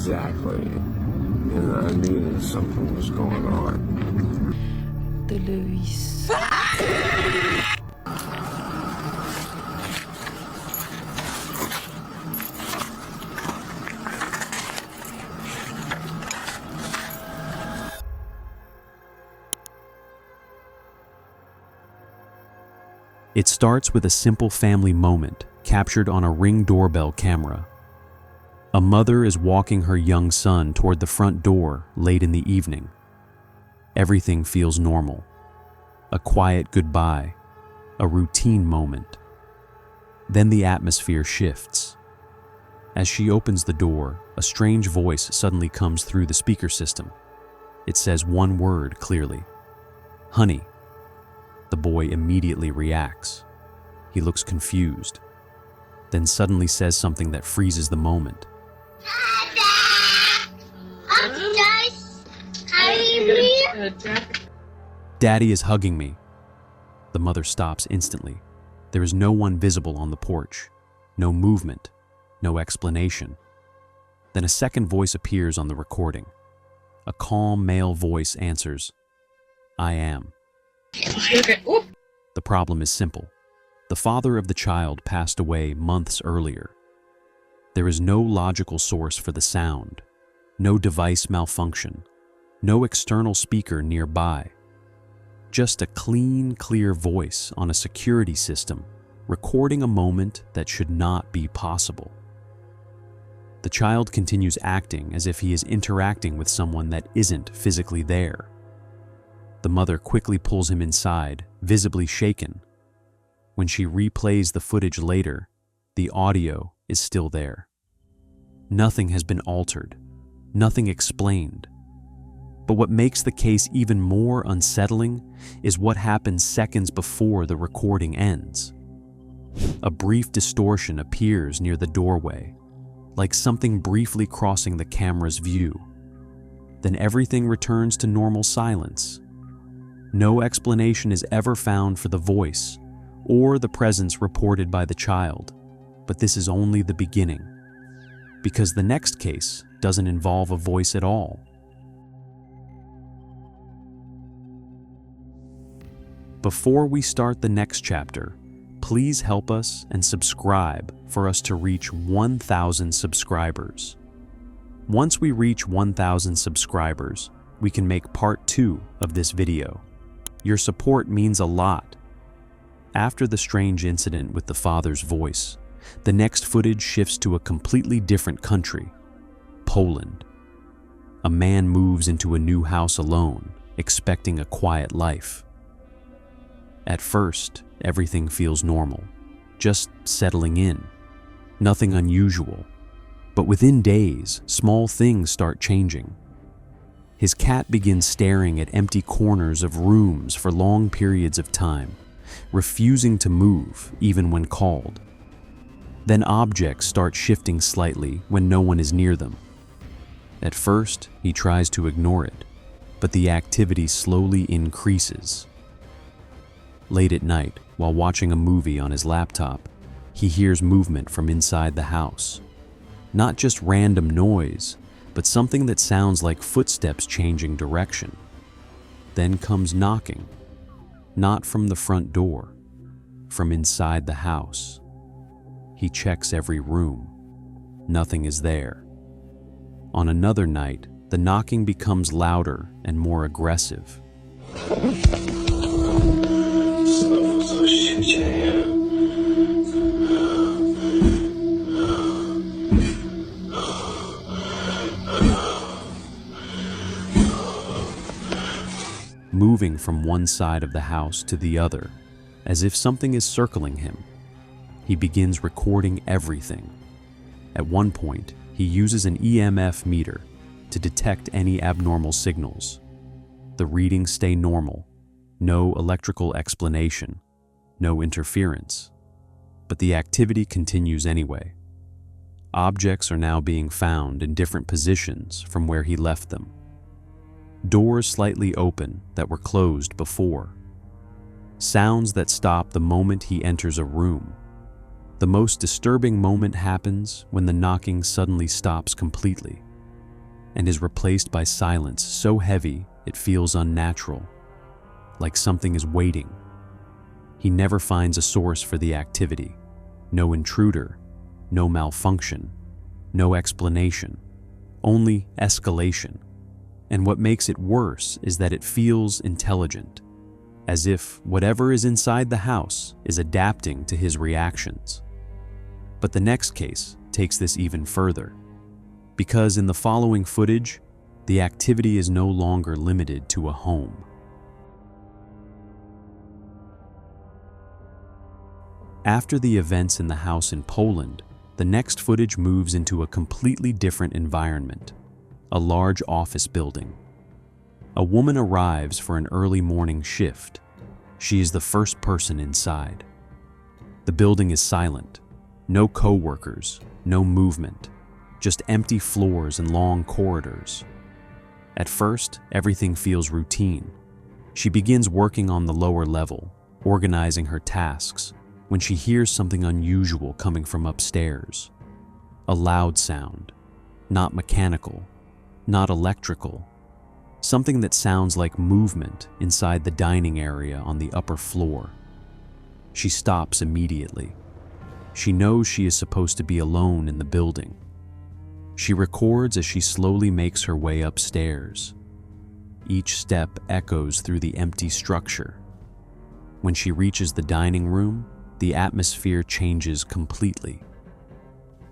exactly. And I knew that something was going on. De Luis. It starts with a simple family moment captured on a Ring doorbell camera. A mother is walking her young son toward the front door late in the evening. Everything feels normal. A quiet goodbye, a routine moment. Then the atmosphere shifts. As she opens the door, a strange voice suddenly comes through the speaker system. It says one word clearly, "Honey." The boy immediately reacts. He looks confused, then suddenly says something that freezes the moment. "Daddy is hugging me." The mother stops instantly. There is no one visible on the porch, no movement, no explanation. Then a second voice appears on the recording. A calm male voice answers, "I am." The problem is simple. The father of the child passed away months earlier. There is no logical source for the sound, no device malfunction, no external speaker nearby. Just a clean, clear voice on a security system recording a moment that should not be possible. The child continues acting as if he is interacting with someone that isn't physically there. The mother quickly pulls him inside, visibly shaken. When she replays the footage later, the audio is still there. Nothing has been altered, nothing explained. But what makes the case even more unsettling is what happens seconds before the recording ends. A brief distortion appears near the doorway, like something briefly crossing the camera's view. Then everything returns to normal silence. No explanation is ever found for the voice or the presence reported by the child, but this is only the beginning, because the next case doesn't involve a voice at all. Before we start the next chapter, please help us and subscribe for us to reach 1,000 subscribers. Once we reach 1,000 subscribers, we can make part 2 of this video. Your support means a lot. After the strange incident with the father's voice, the next footage shifts to a completely different country, Poland. A man moves into a new house alone, expecting a quiet life. At first, everything feels normal, just settling in, nothing unusual. But within days, small things start changing. His cat begins staring at empty corners of rooms for long periods of time, refusing to move even when called. Then objects start shifting slightly when no one is near them. At first, he tries to ignore it, but the activity slowly increases. Late at night, while watching a movie on his laptop, he hears movement from inside the house. Not just random noise, but something that sounds like footsteps changing direction. Then comes knocking, not from the front door, from inside the house. He checks every room. Nothing is there. On another night, the knocking becomes louder and more aggressive. Moving from one side of the house to the other, as if something is circling him. He begins recording everything. At one point, he uses an EMF meter to detect any abnormal signals. The readings stay normal, no electrical explanation, no interference. But the activity continues anyway. Objects are now being found in different positions from where he left them. Doors slightly open that were closed before. Sounds that stop the moment he enters a room. The most disturbing moment happens when the knocking suddenly stops completely. and is replaced by silence so heavy it feels unnatural, like something is waiting. He never finds a source for the activity, no intruder, no malfunction, no explanation, only escalation. And what makes it worse is that it feels intelligent, as if whatever is inside the house is adapting to his reactions. But the next case takes this even further, because in the following footage, the activity is no longer limited to a home. After the events in the house in Poland, the next footage moves into a completely different environment, a large office building. A woman arrives for an early morning shift. She is the first person inside. The building is silent. No co-workers, no movement, just empty floors and long corridors. At first, everything feels routine. She begins working on the lower level, organizing her tasks, when she hears something unusual coming from upstairs. A loud sound, not mechanical, not electrical, something that sounds like movement inside the dining area on the upper floor. She stops immediately. She knows she is supposed to be alone in the building. She records as she slowly makes her way upstairs. Each step echoes through the empty structure. When she reaches the dining room, the atmosphere changes completely.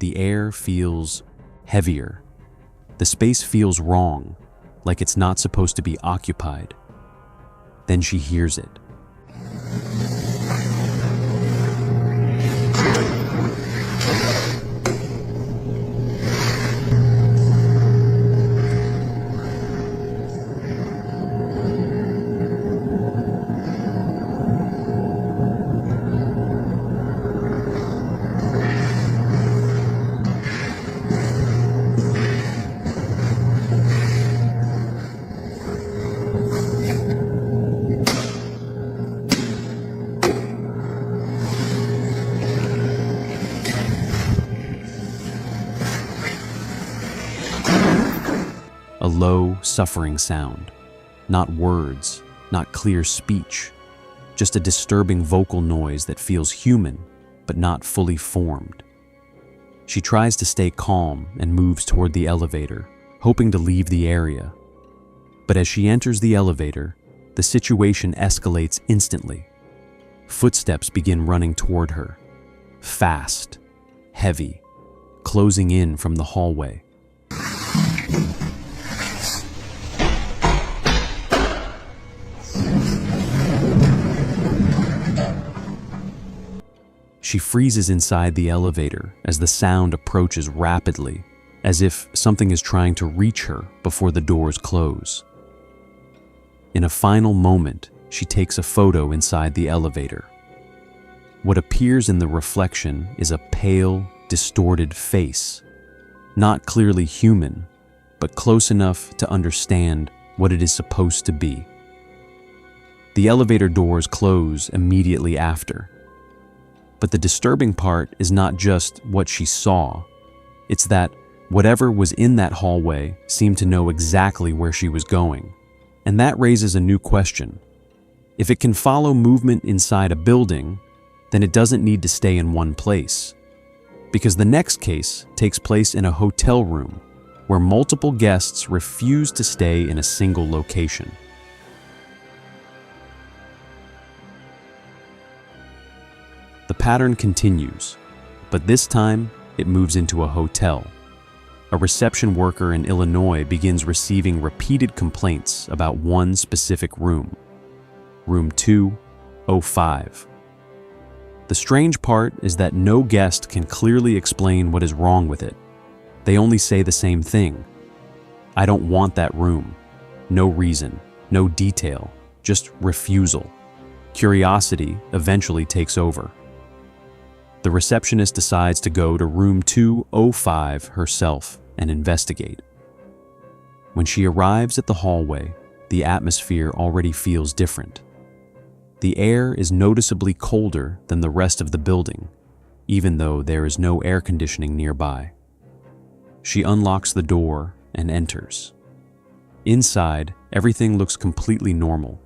The air feels heavier. The space feels wrong, like it's not supposed to be occupied. Then she hears it. A low, suffering sound. Not words, not clear speech, just a disturbing vocal noise that feels human, but not fully formed. She tries to stay calm and moves toward the elevator, hoping to leave the area. But as she enters the elevator, the situation escalates instantly. Footsteps begin running toward her, fast, heavy, closing in from the hallway. She freezes inside the elevator as the sound approaches rapidly, as if something is trying to reach her before the doors close. In a final moment, she takes a photo inside the elevator. What appears in the reflection is a pale, distorted face, not clearly human, but close enough to understand what it is supposed to be. The elevator doors close immediately after. But the disturbing part is not just what she saw. It's that whatever was in that hallway seemed to know exactly where she was going. And that raises a new question. If it can follow movement inside a building, then it doesn't need to stay in one place. Because the next case takes place in a hotel room where multiple guests refuse to stay in a single location. The pattern continues, but this time it moves into a hotel. A reception worker in Illinois begins receiving repeated complaints about one specific room, room 205. The strange part is that no guest can clearly explain what is wrong with it. They only say the same thing. I don't want that room. No reason, no detail, just refusal. Curiosity eventually takes over. The receptionist decides to go to room 205 herself and investigate. When she arrives at the hallway, the atmosphere already feels different. The air is noticeably colder than the rest of the building, even though there is no air conditioning nearby. She unlocks the door and enters. Inside, everything looks completely normal.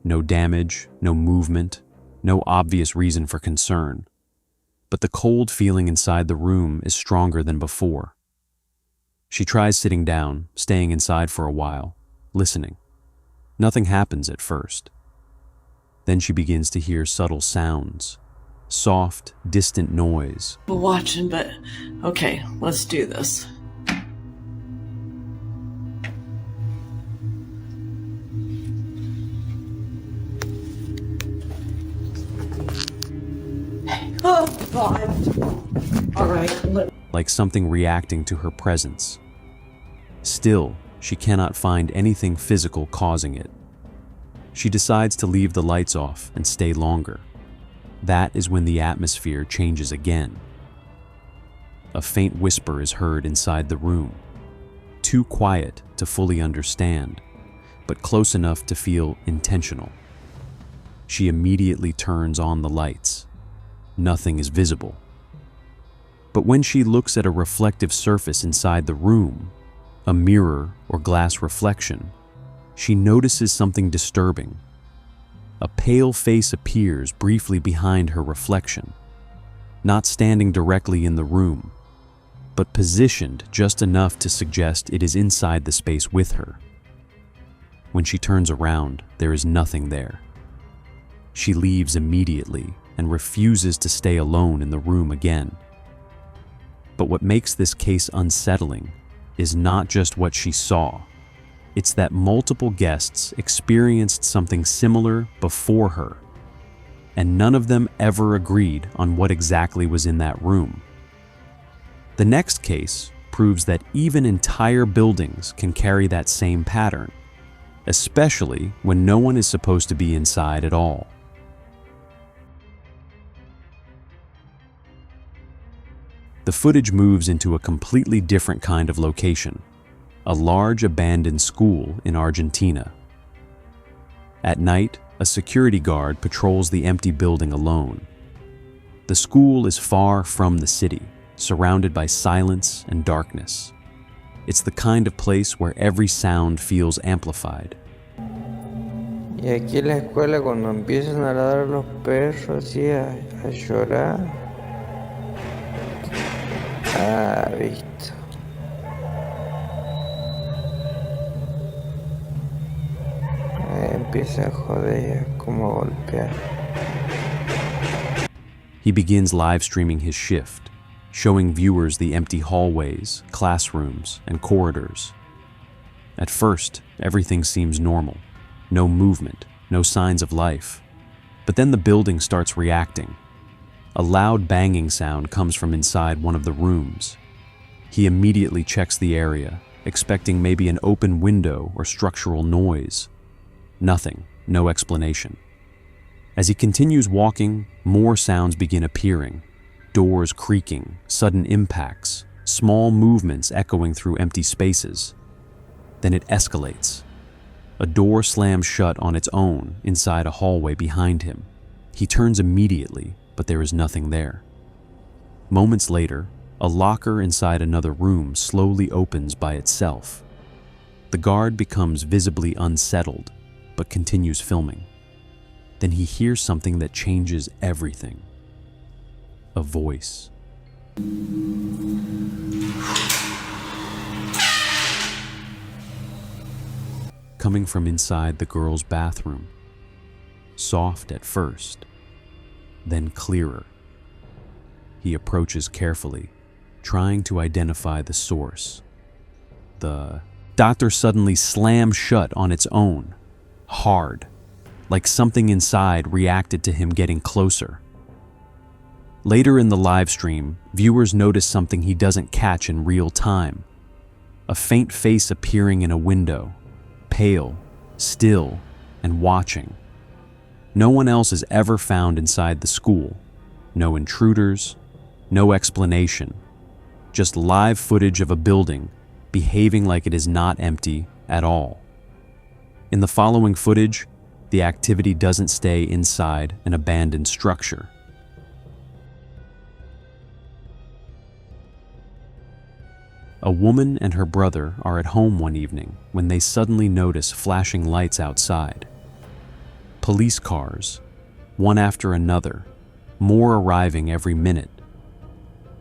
No damage, no movement, no obvious reason for concern. But the cold feeling inside the room is stronger than before. She tries sitting down, staying inside for a while, listening. Nothing happens at first. Then she begins to hear subtle sounds, soft, distant noise. We're watching, but okay, let's do this. Oh, God. All right. Like something reacting to her presence. Still, she cannot find anything physical causing it. She decides to leave the lights off and stay longer. That is when the atmosphere changes again. A faint whisper is heard inside the room, too quiet to fully understand, but close enough to feel intentional. She immediately turns on the lights. Nothing is visible. But when she looks at a reflective surface inside the room, a mirror or glass reflection, she notices something disturbing. A pale face appears briefly behind her reflection, not standing directly in the room, but positioned just enough to suggest it is inside the space with her. When she turns around, there is nothing there. She leaves immediately and refuses to stay alone in the room again. But what makes this case unsettling is not just what she saw. It's that multiple guests experienced something similar before her, and none of them ever agreed on what exactly was in that room. The next case proves that even entire buildings can carry that same pattern, especially when no one is supposed to be inside at all. The footage moves into a completely different kind of location, a large abandoned school in Argentina. At night, a security guard patrols the empty building alone. The school is far from the city, surrounded by silence and darkness. It's the kind of place where every sound feels amplified. Y aquí en la escuela cuando empiezan a ladrar los perros y a llorar. Ah, visto. Empieza a joder, como a golpear. He begins live streaming his shift, showing viewers the empty hallways, classrooms, and corridors. At first, everything seems normal. No movement, no signs of life. But then the building starts reacting. A loud banging sound comes from inside one of the rooms. He immediately checks the area, expecting maybe an open window or structural noise. Nothing, no explanation. As he continues walking, more sounds begin appearing. Doors creaking, sudden impacts, small movements echoing through empty spaces. Then it escalates. A door slams shut on its own inside a hallway behind him. He turns immediately, but there is nothing there. Moments later, a locker inside another room slowly opens by itself. The guard becomes visibly unsettled, but continues filming. Then he hears something that changes everything. A voice. Coming from inside the girl's bathroom. Soft at first, then clearer. He approaches carefully, trying to identify the source. The door suddenly slams shut on its own, hard, like something inside reacted to him getting closer. Later in the live stream, viewers notice something he doesn't catch in real time. A faint face appearing in a window, pale, still, and watching. No one else is ever found inside the school. No intruders, no explanation. Just live footage of a building behaving like it is not empty at all. In the following footage, the activity doesn't stay inside an abandoned structure. A woman and her brother are at home one evening when they suddenly notice flashing lights outside. Police cars, one after another, more arriving every minute.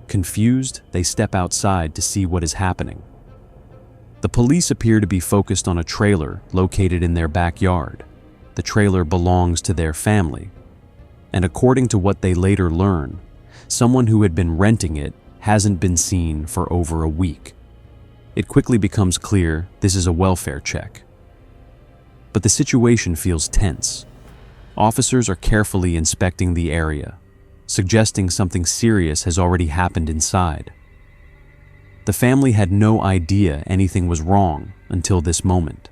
Confused, they step outside to see what is happening. The police appear to be focused on a trailer located in their backyard. The trailer belongs to their family, and according to what they later learn, someone who had been renting it hasn't been seen for over a week. It quickly becomes clear this is a welfare check. But the situation feels tense. Officers are carefully inspecting the area, suggesting something serious has already happened inside. The family had no idea anything was wrong until this moment.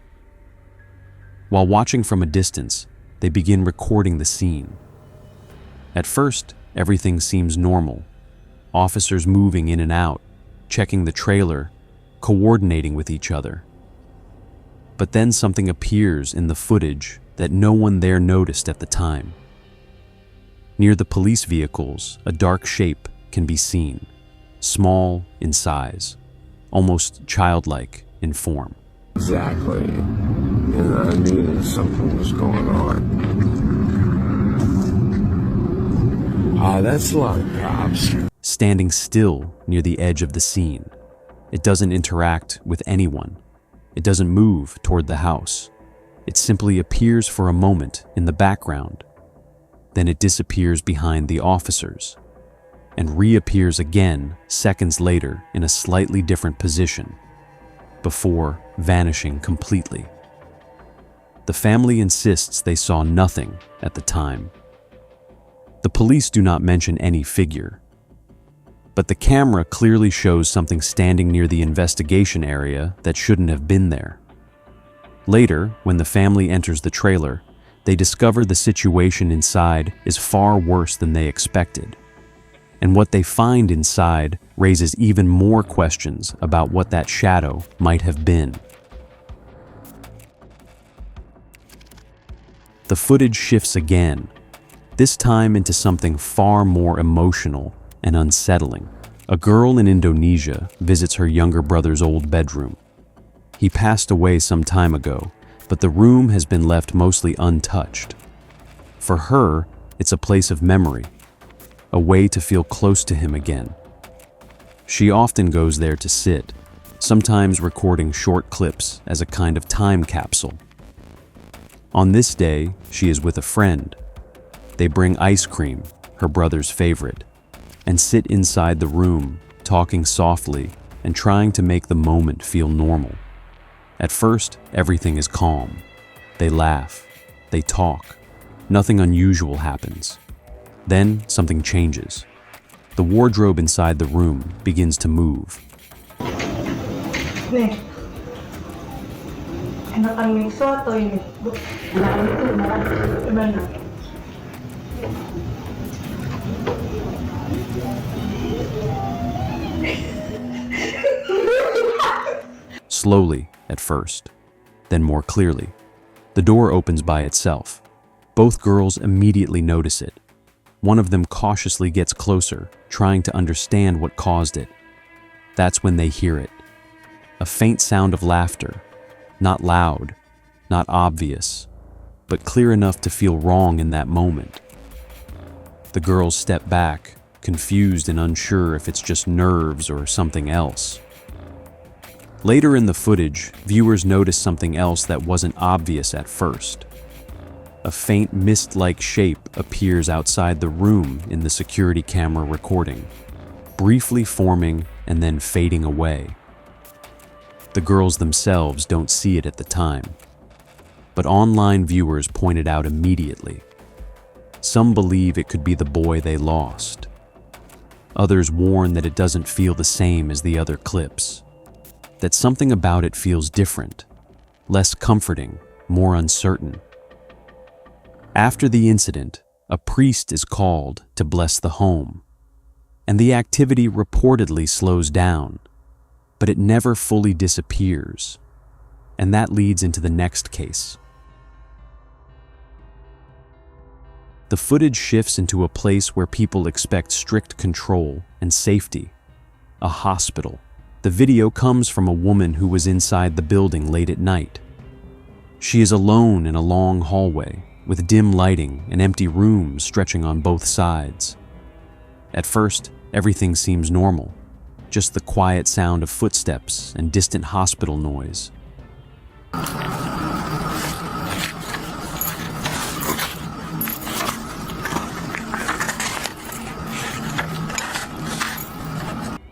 While watching from a distance, they begin recording the scene. At first, everything seems normal. Officers moving in and out, checking the trailer, coordinating with each other. But then something appears in the footage that no one there noticed at the time. Near the police vehicles, a dark shape can be seen, small in size, almost childlike in form. Exactly. And I knew something was going on. That's a lot of cops. Standing still near the edge of the scene. It doesn't interact with anyone. It doesn't move toward the house. It simply appears for a moment in the background. Then it disappears behind the officers and reappears again seconds later in a slightly different position before vanishing completely. The family insists they saw nothing at the time. The police do not mention any figure, but the camera clearly shows something standing near the investigation area that shouldn't have been there. Later, when the family enters the trailer, they discover the situation inside is far worse than they expected. And what they find inside raises even more questions about what that shadow might have been. The footage shifts again, this time into something far more emotional and unsettling. A girl in Indonesia visits her younger brother's old bedroom. He passed away some time ago, but the room has been left mostly untouched. For her, it's a place of memory, a way to feel close to him again. She often goes there to sit, sometimes recording short clips as a kind of time capsule. On this day, she is with a friend. They bring ice cream, her brother's favorite, and sit inside the room, talking softly and trying to make the moment feel normal. At first, everything is calm. They laugh, they talk. Nothing unusual happens. Then something changes. The wardrobe inside the room begins to move. Nih, enakan mie soto ini. Nah itu gimana? Slowly at first, then more clearly. The door opens by itself. Both girls immediately notice it. One of them cautiously gets closer, trying to understand what caused it. That's when they hear it. A faint sound of laughter, not loud, not obvious, but clear enough to feel wrong in that moment. The girls step back, confused and unsure if it's just nerves or something else. Later in the footage, viewers notice something else that wasn't obvious at first. A faint mist-like shape appears outside the room in the security camera recording, briefly forming and then fading away. The girls themselves don't see it at the time, but online viewers point it out immediately. Some believe it could be the boy they lost. Others warn that it doesn't feel the same as the other clips, that something about it feels different, less comforting, more uncertain. After the incident, a priest is called to bless the home, and the activity reportedly slows down, but it never fully disappears, and that leads into the next case. The footage shifts into a place where people expect strict control and safety, a hospital. The video comes from a woman who was inside the building late at night. She is alone in a long hallway with dim lighting and empty rooms stretching on both sides. At first, everything seems normal, just the quiet sound of footsteps and distant hospital noise.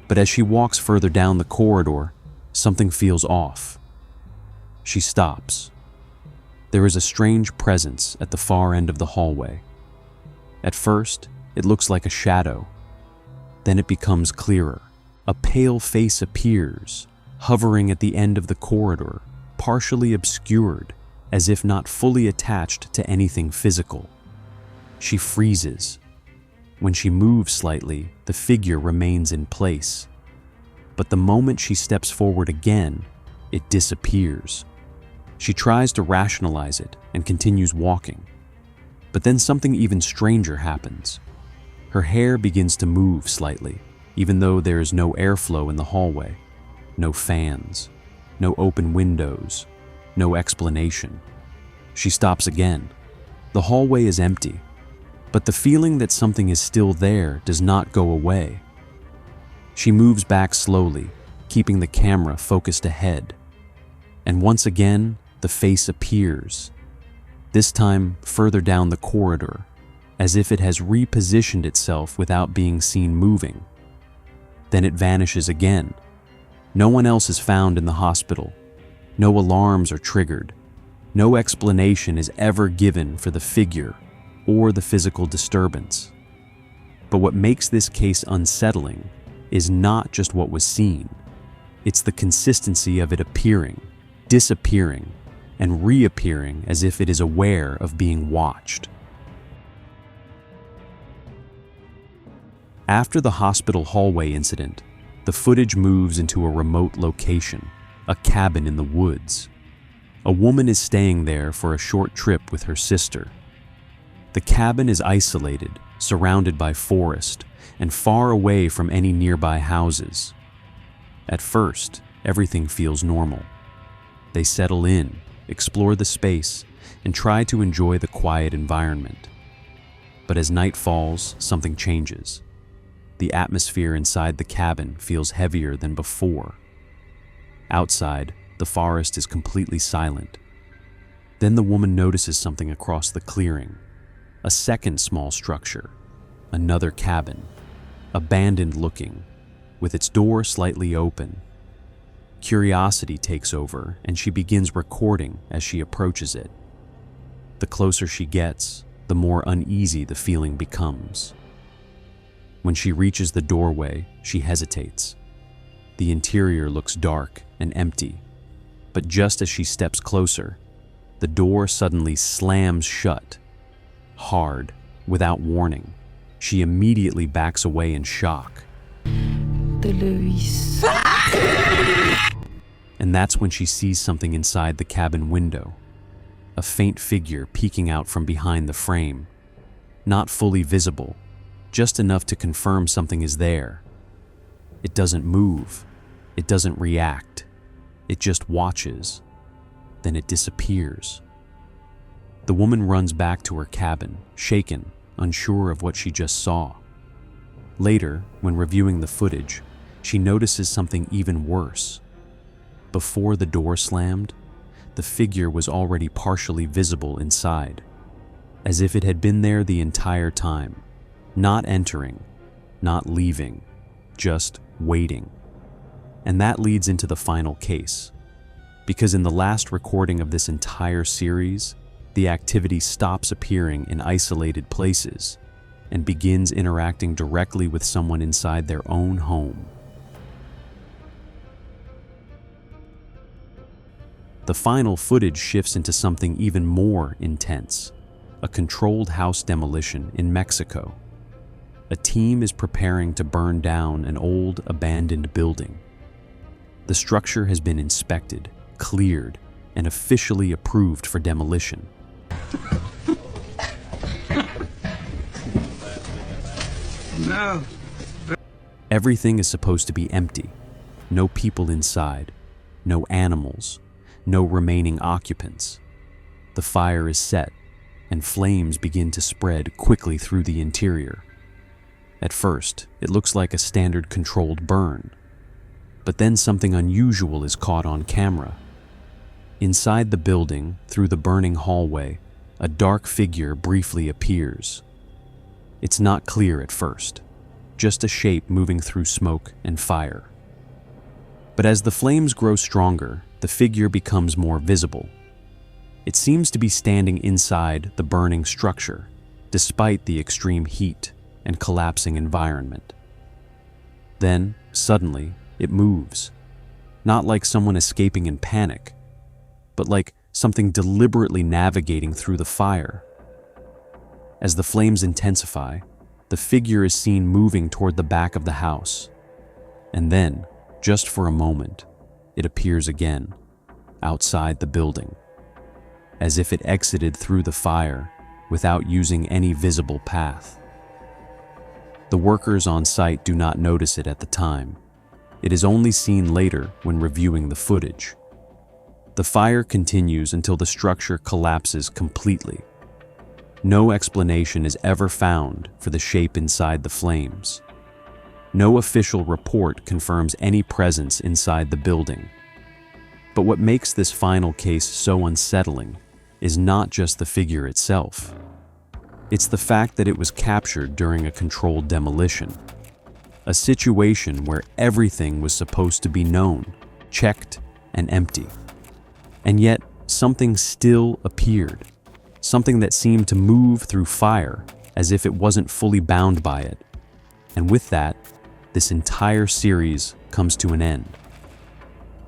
But as she walks further down the corridor, something feels off. She stops. There is a strange presence at the far end of the hallway. At first, it looks like a shadow. Then it becomes clearer. A pale face appears, hovering at the end of the corridor, partially obscured, as if not fully attached to anything physical. She freezes. When she moves slightly, the figure remains in place. But the moment she steps forward again, it disappears. She tries to rationalize it and continues walking. But then something even stranger happens. Her hair begins to move slightly, even though there is no airflow in the hallway, no fans, no open windows, no explanation. She stops again. The hallway is empty, but the feeling that something is still there does not go away. She moves back slowly, keeping the camera focused ahead. And once again, the face appears, this time further down the corridor, as if it has repositioned itself without being seen moving. Then it vanishes again. No one else is found in the hospital. No alarms are triggered. No explanation is ever given for the figure or the physical disturbance. But what makes this case unsettling is not just what was seen. It's the consistency of it appearing, disappearing, and reappearing as if it is aware of being watched. After the hospital hallway incident, the footage moves into a remote location, a cabin in the woods. A woman is staying there for a short trip with her sister. The cabin is isolated, surrounded by forest, and far away from any nearby houses. At first, everything feels normal. They settle in, explore the space, and try to enjoy the quiet environment. But as night falls, something changes. The atmosphere inside the cabin feels heavier than before. Outside, the forest is completely silent. Then the woman notices something across the clearing. A second small structure, another cabin, abandoned looking, with its door slightly open. Curiosity takes over, and she begins recording as she approaches it. The closer she gets, the more uneasy the feeling becomes. When she reaches the doorway, she hesitates. The interior looks dark and empty, but just as she steps closer, the door suddenly slams shut. Hard, without warning, she immediately backs away in shock. And that's when she sees something inside the cabin window. A faint figure peeking out from behind the frame. Not fully visible, just enough to confirm something is there. It doesn't move. It doesn't react. It just watches. Then it disappears. The woman runs back to her cabin, shaken, unsure of what she just saw. Later, when reviewing the footage, she notices something even worse. Before the door slammed, the figure was already partially visible inside, as if it had been there the entire time, not entering, not leaving, just waiting. And that leads into the final case, because in the last recording of this entire series, the activity stops appearing in isolated places and begins interacting directly with someone inside their own home. The final footage shifts into something even more intense, a controlled house demolition in Mexico. A team is preparing to burn down an old, abandoned building. The structure has been inspected, cleared, and officially approved for demolition. No. Everything is supposed to be empty. no people inside, no animals, no remaining occupants. The fire is set, and flames begin to spread quickly through the interior. At first, it looks like a standard controlled burn, but then something unusual is caught on camera. Inside the building, through the burning hallway, a dark figure briefly appears. It's not clear at first, just a shape moving through smoke and fire. But as the flames grow stronger, the figure becomes more visible. It seems to be standing inside the burning structure, despite the extreme heat and collapsing environment. Then, suddenly, it moves, not like someone escaping in panic, but like something deliberately navigating through the fire. As the flames intensify, the figure is seen moving toward the back of the house. And then, just for a moment, it appears again, outside the building, as if it exited through the fire without using any visible path. The workers on site do not notice it at the time. It is only seen later when reviewing the footage. The fire continues until the structure collapses completely. No explanation is ever found for the shape inside the flames. No official report confirms any presence inside the building. But what makes this final case so unsettling is not just the figure itself. It's the fact that it was captured during a controlled demolition. A situation where everything was supposed to be known, checked, and empty. And yet, something still appeared. Something that seemed to move through fire as if it wasn't fully bound by it. And with that, this entire series comes to an end.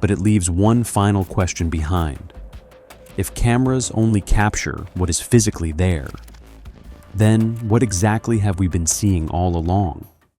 But it leaves one final question behind. If cameras only capture what is physically there, then what exactly have we been seeing all along?